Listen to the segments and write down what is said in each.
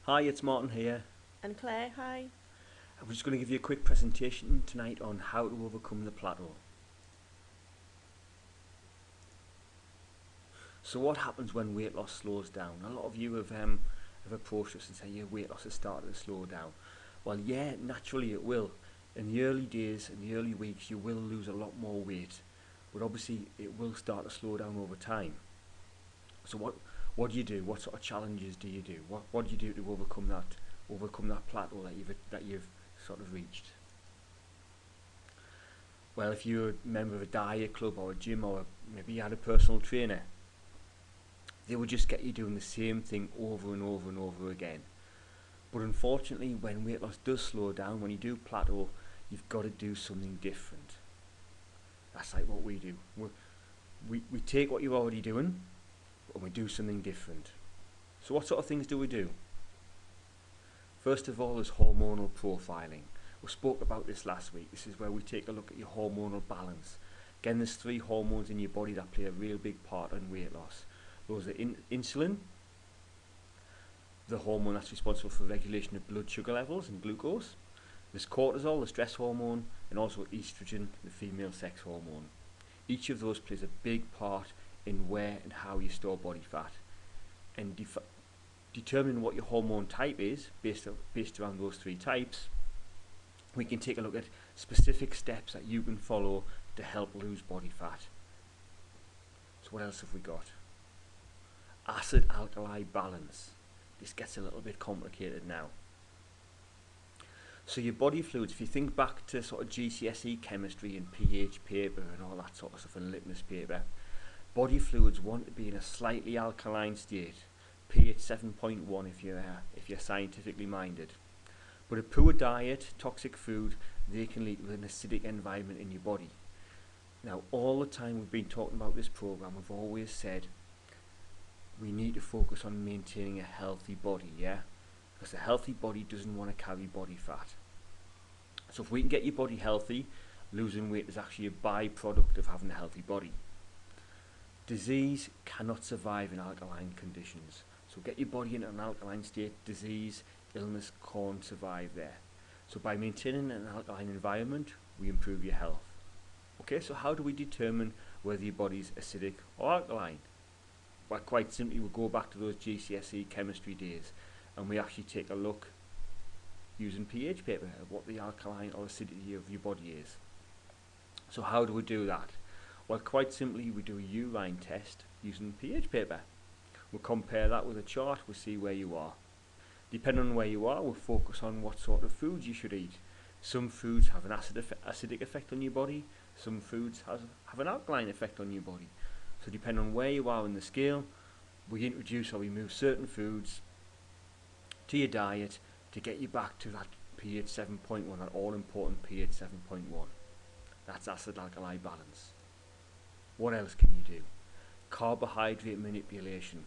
Hi, it's Martin here. And Claire, hi. I'm just going to give you a quick presentation tonight on how to overcome the plateau. So what happens when weight loss slows down? A lot of you have approached us and said your weight loss has started to slow down. Well, yeah, naturally it will. In the early days, in the early weeks, you will lose a lot more weight, but obviously it will start to slow down over time. So what do you do? What sort of challenges do you do? What do you do to overcome that plateau that you've sort of reached? Well, if you're a member of a diet club or a gym, or maybe you had a personal trainer, they would just get you doing the same thing over and over and over again. But unfortunately, when weight loss does slow down, when you do plateau, you've got to do something different. That's like what we do. We take what you're already doing and we do something different. So what sort of things do we do? First of all is hormonal profiling. We spoke about this last week. This is where we take a look at your hormonal balance. Again, there's 3 hormones in your body that play a real big part in weight loss. Those are insulin, the hormone that's responsible for regulation of blood sugar levels and glucose. There's cortisol, the stress hormone, and also estrogen, the female sex hormone. Each of those plays a big part in where and how you store body fat. And determining what your hormone type is, based around those 3 types, we can take a look at specific steps that you can follow to help lose body fat. So what else have we got? Acid-alkali balance. This gets a little bit complicated now. So your body fluids, if you think back to sort of GCSE chemistry and pH paper and all that sort of stuff and litmus paper, body fluids want to be in a slightly alkaline state, pH 7.1 if you're scientifically minded. But a poor diet, toxic food, they can lead to an acidic environment in your body. Now, all the time we've been talking about this program, we've always said we need to focus on maintaining a healthy body, yeah? Because a healthy body doesn't want to carry body fat. So if we can get your body healthy, losing weight is actually a byproduct of having a healthy body. Disease cannot survive in alkaline conditions. So get your body into an alkaline state, disease, illness can't survive there. So by maintaining an alkaline environment, we improve your health. Okay, so how do we determine whether your body's acidic or alkaline? Well, quite simply, we'll go back to those GCSE chemistry days and we actually take a look using pH paper at what the alkaline or acidity of your body is. So how do we do that? Well, quite simply, we do a urine test using pH paper. We'll compare that with a chart, we'll see where you are. Depending on where you are, we'll focus on what sort of foods you should eat. Some foods have an acidic effect on your body, some foods have an alkaline effect on your body. So depending on where you are in the scale, we introduce or remove certain foods to your diet to get you back to that pH 7.1, that all important pH 7.1. That's acid-alkali balance. What else can you do? Carbohydrate manipulation.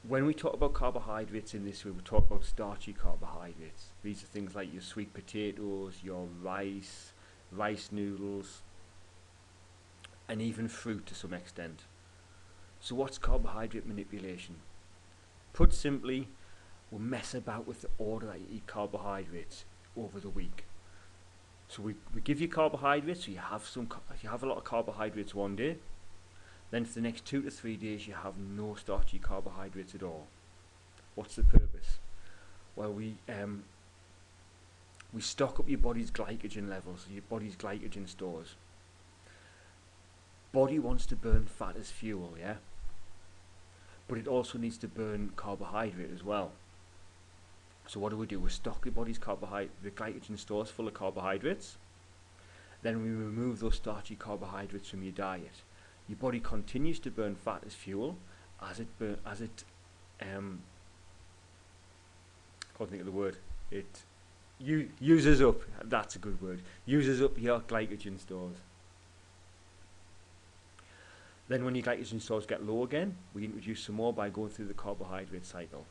When we talk about carbohydrates in this way, we talk about starchy carbohydrates. These are things like your sweet potatoes, your rice noodles, and even fruit to some extent. So what's carbohydrate manipulation? Put simply, we'll mess about with the order that you eat carbohydrates over the week. So we give you carbohydrates, so you have a lot of carbohydrates one day, then for the next 2 to 3 days you have no starchy carbohydrates at all. What's the purpose? Well, we stock up your body's glycogen levels, your body's glycogen stores. Body wants to burn fat as fuel, yeah? But it also needs to burn carbohydrate as well. So what do? We stock your body's the glycogen stores full of carbohydrates. Then we remove those starchy carbohydrates from your diet. Your body continues to burn fat as fuel can't think of the word. It uses up. That's a good word. Uses up your glycogen stores. Then when your glycogen stores get low again, we introduce some more by going through the carbohydrate cycle.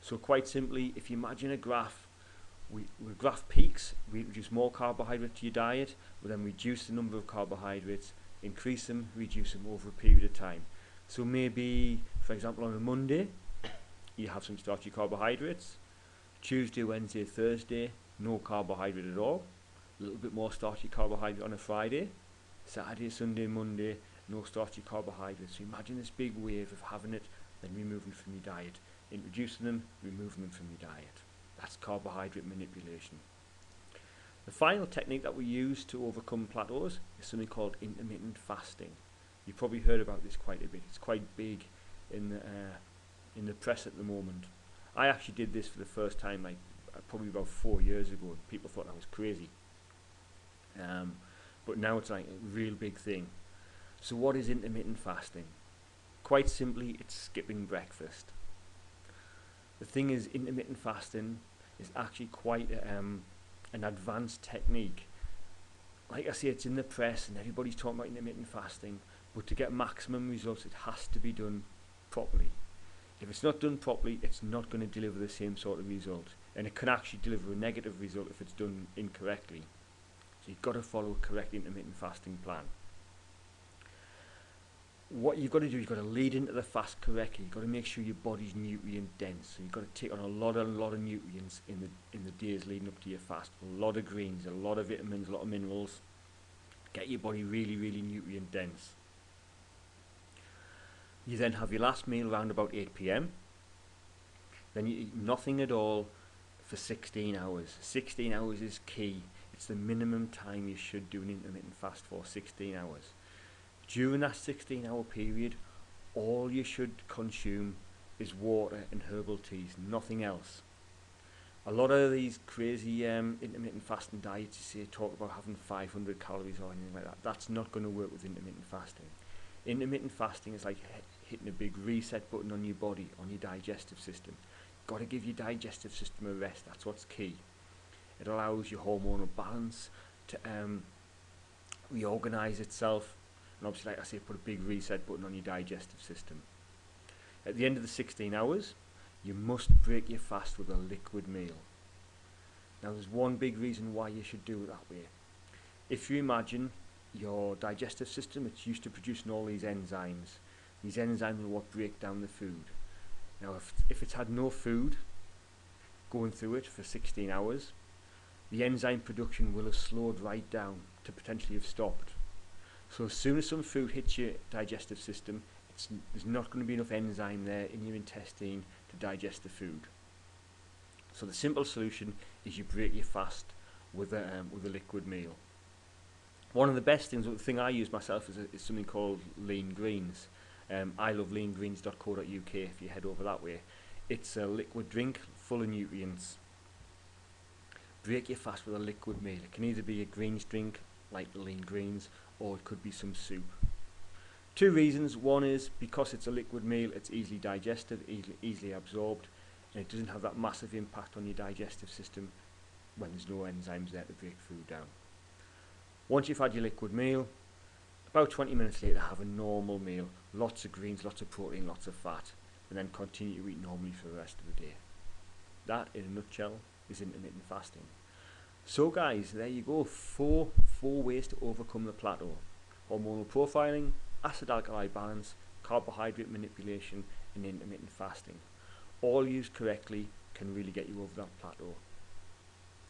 So quite simply, if you imagine a graph, we graph peaks, we introduce more carbohydrate to your diet, we then reduce the number of carbohydrates, increase them, reduce them over a period of time. So maybe, for example, on a Monday, you have some starchy carbohydrates. Tuesday, Wednesday, Thursday, no carbohydrate at all. A little bit more starchy carbohydrate on a Friday. Saturday, Sunday, Monday, no starchy carbohydrates. So imagine this big wave of having it, then removing from your diet. Introducing them, removing them from your diet. That's carbohydrate manipulation. The final technique that we use to overcome plateaus is something called intermittent fasting. You've probably heard about this quite a bit. It's quite big in the press at the moment. I actually did this for the first time probably about 4 years ago, and people thought I was crazy. But now it's like a real big thing. So what is intermittent fasting? Quite simply, it's skipping breakfast. The thing is, intermittent fasting is actually quite an advanced technique. Like I say, it's in the press and everybody's talking about intermittent fasting, but to get maximum results, it has to be done properly. If it's not done properly, it's not going to deliver the same sort of result, and it can actually deliver a negative result if it's done incorrectly. So you've got to follow a correct intermittent fasting plan. What you've got to do, you've got to lead into the fast correctly. You've got to make sure your body's nutrient dense. So you've got to take on a lot of nutrients in the days leading up to your fast. A lot of greens, a lot of vitamins, a lot of minerals. Get your body really, really nutrient dense. You then have your last meal around about 8 p.m. Then you eat nothing at all for 16 hours. 16 hours is key. It's the minimum time you should do an intermittent fast for, 16 hours. During that 16-hour period, all you should consume is water and herbal teas, nothing else. A lot of these crazy intermittent fasting diets, you see, talk about having 500 calories or anything like that. That's not going to work with intermittent fasting. Intermittent fasting is like hitting a big reset button on your body, on your digestive system. You've got to give your digestive system a rest. That's what's key. It allows your hormonal balance to reorganize itself. And obviously, like I say, put a big reset button on your digestive system. At the end of the 16 hours, you must break your fast with a liquid meal. Now, there's one big reason why you should do it that way. If you imagine your digestive system, it's used to producing all these enzymes. These enzymes are what break down the food. Now, if it's had no food going through it for 16 hours, the enzyme production will have slowed right down to potentially have stopped. So as soon as some food hits your digestive system, there's not going to be enough enzyme there in your intestine to digest the food. So the simple solution is you break your fast with a liquid meal. One of the best things, the thing I use myself is something called lean greens. I love leangreens.co.uk if you head over that way. It's a liquid drink full of nutrients. Break your fast with a liquid meal. It can either be a greens drink like the lean greens, or it could be some soup. Two reasons. One is because it's a liquid meal, it's easily digested, easily absorbed, and it doesn't have that massive impact on your digestive system when there's no enzymes there to break food down. Once you've had your liquid meal, about 20 minutes later have a normal meal. Lots of greens, lots of protein, lots of fat, and then continue to eat normally for the rest of the day. That, in a nutshell, is intermittent fasting. So guys, there you go, four ways to overcome the plateau. Hormonal profiling, acid-alkali balance, carbohydrate manipulation, and intermittent fasting. All used correctly can really get you over that plateau.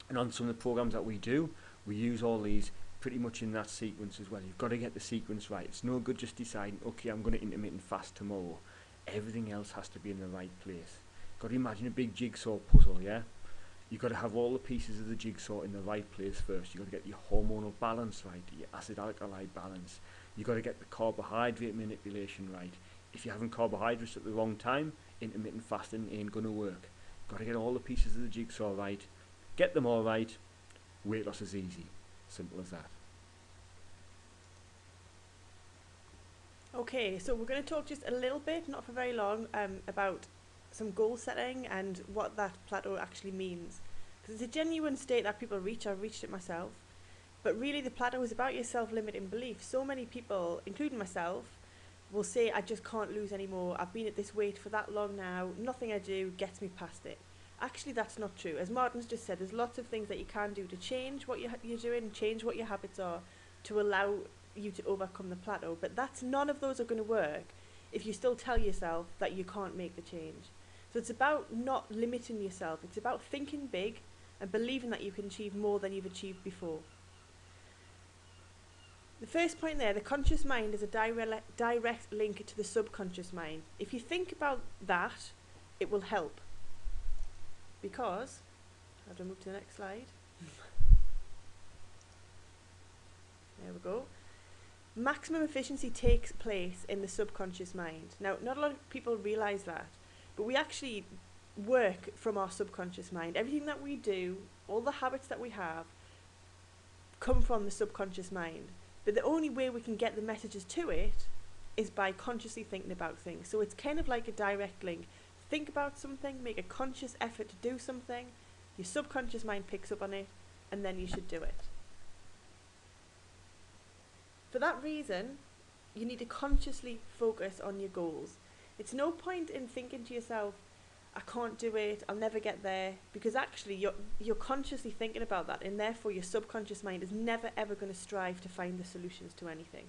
And on some of the programs that we do, we use all these pretty much in that sequence as well. You've got to get the sequence right. It's no good just deciding, okay, I'm going to intermittent fast tomorrow. Everything else has to be in the right place. Got to imagine a big jigsaw puzzle, yeah? You've got to have all the pieces of the jigsaw in the right place first. You've got to get your hormonal balance right, your acid-alkali balance. You've got to get the carbohydrate manipulation right. If you're having carbohydrates at the wrong time, intermittent fasting ain't going to work. You've got to get all the pieces of the jigsaw right. Get them all right. Weight loss is easy. Simple as that. Okay, so we're going to talk just a little bit, not for very long, about some goal setting and what that plateau actually means. Because it's a genuine state that people reach. I've reached it myself. But really the plateau is about your self-limiting beliefs. So many people, including myself, will say, I just can't lose anymore. I've been at this weight for that long now. Nothing I do gets me past it. Actually, that's not true. As Martin's just said, there's lots of things that you can do to change what you're doing, change what your habits are, to allow you to overcome the plateau. But none of those are going to work if you still tell yourself that you can't make the change. So it's about not limiting yourself. It's about thinking big and believing that you can achieve more than you've achieved before. The first point there, the conscious mind is a direct link to the subconscious mind. If you think about that, it will help. Because, I have to move to the next slide. There we go. Maximum efficiency takes place in the subconscious mind. Now, not a lot of people realise that, but we actually work from our subconscious mind. Everything that we do, all the habits that we have, come from the subconscious mind. But the only way we can get the messages to it is by consciously thinking about things. So it's kind of like a direct link. Think about something, make a conscious effort to do something, your subconscious mind picks up on it, and then you should do it. For that reason, you need to consciously focus on your goals. It's no point in thinking to yourself, I can't do it, I'll never get there, because actually you're consciously thinking about that, and therefore your subconscious mind is never ever going to strive to find the solutions to anything.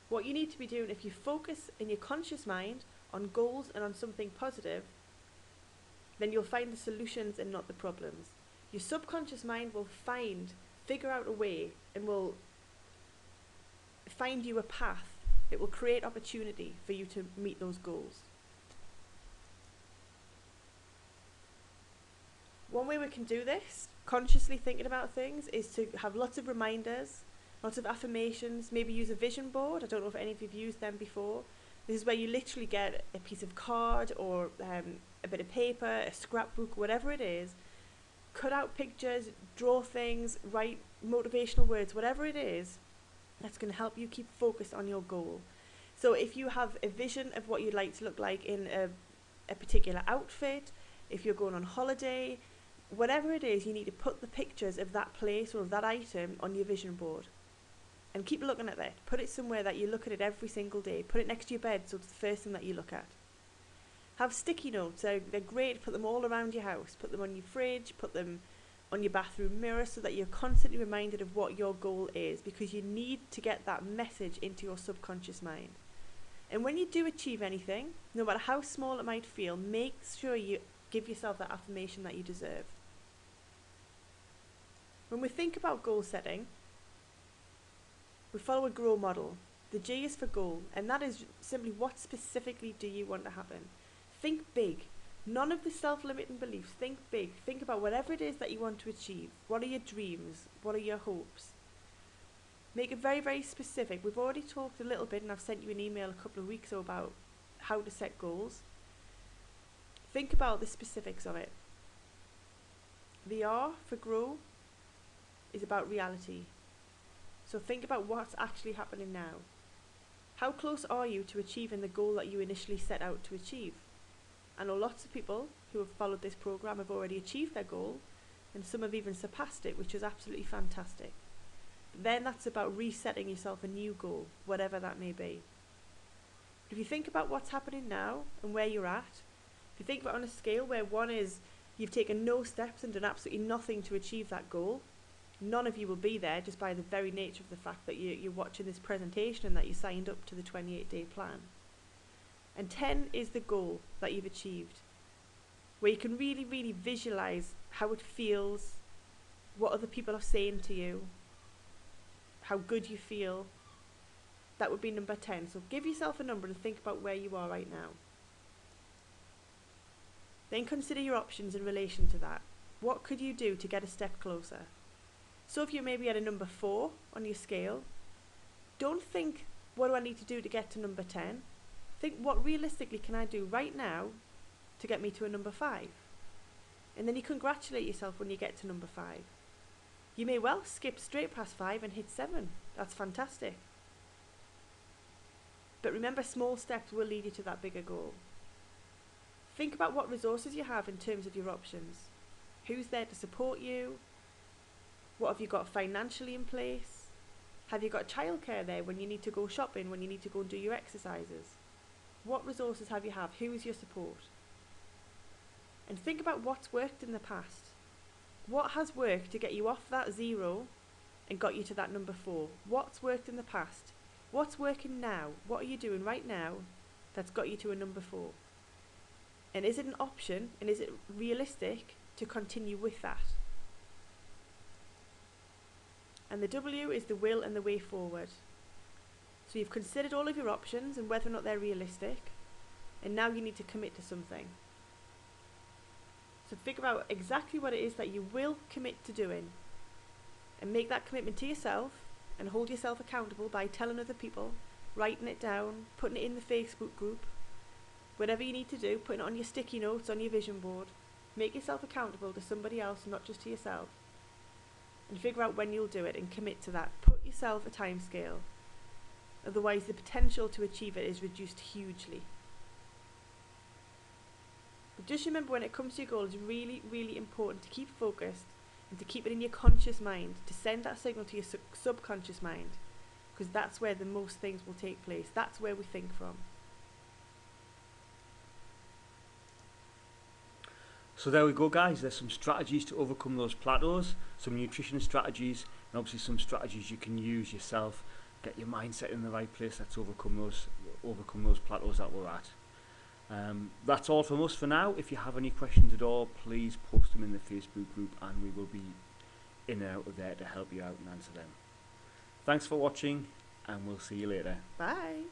What you need to be doing, if you focus in your conscious mind on goals and on something positive, then you'll find the solutions and not the problems. Your subconscious mind will figure out a way, and will find you a path. It will create opportunity for you to meet those goals. One way we can do this, consciously thinking about things, is to have lots of reminders, lots of affirmations, maybe use a vision board. I don't know if any of you have used them before. This is where you literally get a piece of card or a bit of paper, a scrapbook, whatever it is, cut out pictures, draw things, write motivational words, whatever it is, that's going to help you keep focused on your goal. So if you have a vision of what you'd like to look like in a particular outfit, if you're going on holiday, whatever it is, you need to put the pictures of that place or of that item on your vision board. And keep looking at that. Put it somewhere that you look at it every single day. Put it next to your bed so it's the first thing that you look at. Have sticky notes. They're great. Put them all around your house. Put them on your fridge. Put them on your bathroom mirror so that you're constantly reminded of what your goal is, because you need to get that message into your subconscious mind. And when you do achieve anything, no matter how small it might feel, make sure you give yourself that affirmation that you deserve. When we think about goal setting, we follow a GROW model. The G is for goal, and that is simply, what specifically do you want to happen? Think big. None of the self-limiting beliefs. Think big. Think about whatever it is that you want to achieve. What are your dreams? What are your hopes? Make it very, very specific. We've already talked a little bit, and I've sent you an email a couple of weeks ago about how to set goals. Think about the specifics of it. The R for grow is about reality. So think about what's actually happening now. How close are you to achieving the goal that you initially set out to achieve? I know lots of people who have followed this program have already achieved their goal, and some have even surpassed it, which is absolutely fantastic. But then that's about resetting yourself a new goal, whatever that may be. If you think about what's happening now and where you're at, if you think about on a scale where 1 is you've taken no steps and done absolutely nothing to achieve that goal, none of you will be there just by the very nature of the fact that you're watching this presentation and that you signed up to the 28-day plan. And 10 is the goal that you've achieved, where you can really, really visualise how it feels, what other people are saying to you, how good you feel. That would be number 10. So give yourself a number and think about where you are right now. Then consider your options in relation to that. What could you do to get a step closer? So if you're maybe at a number 4 on your scale, don't think, what do I need to do to get to number 10? Think, what realistically can I do right now to get me to a number 5? And then you congratulate yourself when you get to number 5. You may well skip straight past 5 and hit 7. That's fantastic. But remember, small steps will lead you to that bigger goal. Think about what resources you have in terms of your options. Who's there to support you? What have you got financially in place? Have you got childcare there when you need to go shopping, when you need to go and do your exercises? What resources have you? Who is your support? And think about what's worked in the past. What has worked to get you off that 0 and got you to that number 4? What's worked in the past? What's working now? What are you doing right now that's got you to a number 4? And is it an option, and is it realistic to continue with that? And the W is the will and the way forward. So you've considered all of your options and whether or not they're realistic, and now you need to commit to something. So figure out exactly what it is that you will commit to doing, and make that commitment to yourself, and hold yourself accountable by telling other people, writing it down, putting it in the Facebook group, whatever you need to do, putting it on your sticky notes, on your vision board. Make yourself accountable to somebody else, not just to yourself. And figure out when you'll do it and commit to that. Put yourself a time scale. Otherwise the potential to achieve it is reduced hugely. But just remember, when it comes to your goal, it's really, really important to keep focused and to keep it in your conscious mind, to send that signal to your subconscious mind, because that's where the most things will take place. That's where we think from. So there we go, guys. There's some strategies to overcome those plateaus, some nutrition strategies, and obviously some strategies you can use yourself. Get your mindset in the right place. Let's overcome those plateaus that we're at. That's all from us for now. If you have any questions at all, please post them in the Facebook group, and we will be in and out of there to help you out and answer them. Thanks for watching, and we'll see you later. Bye.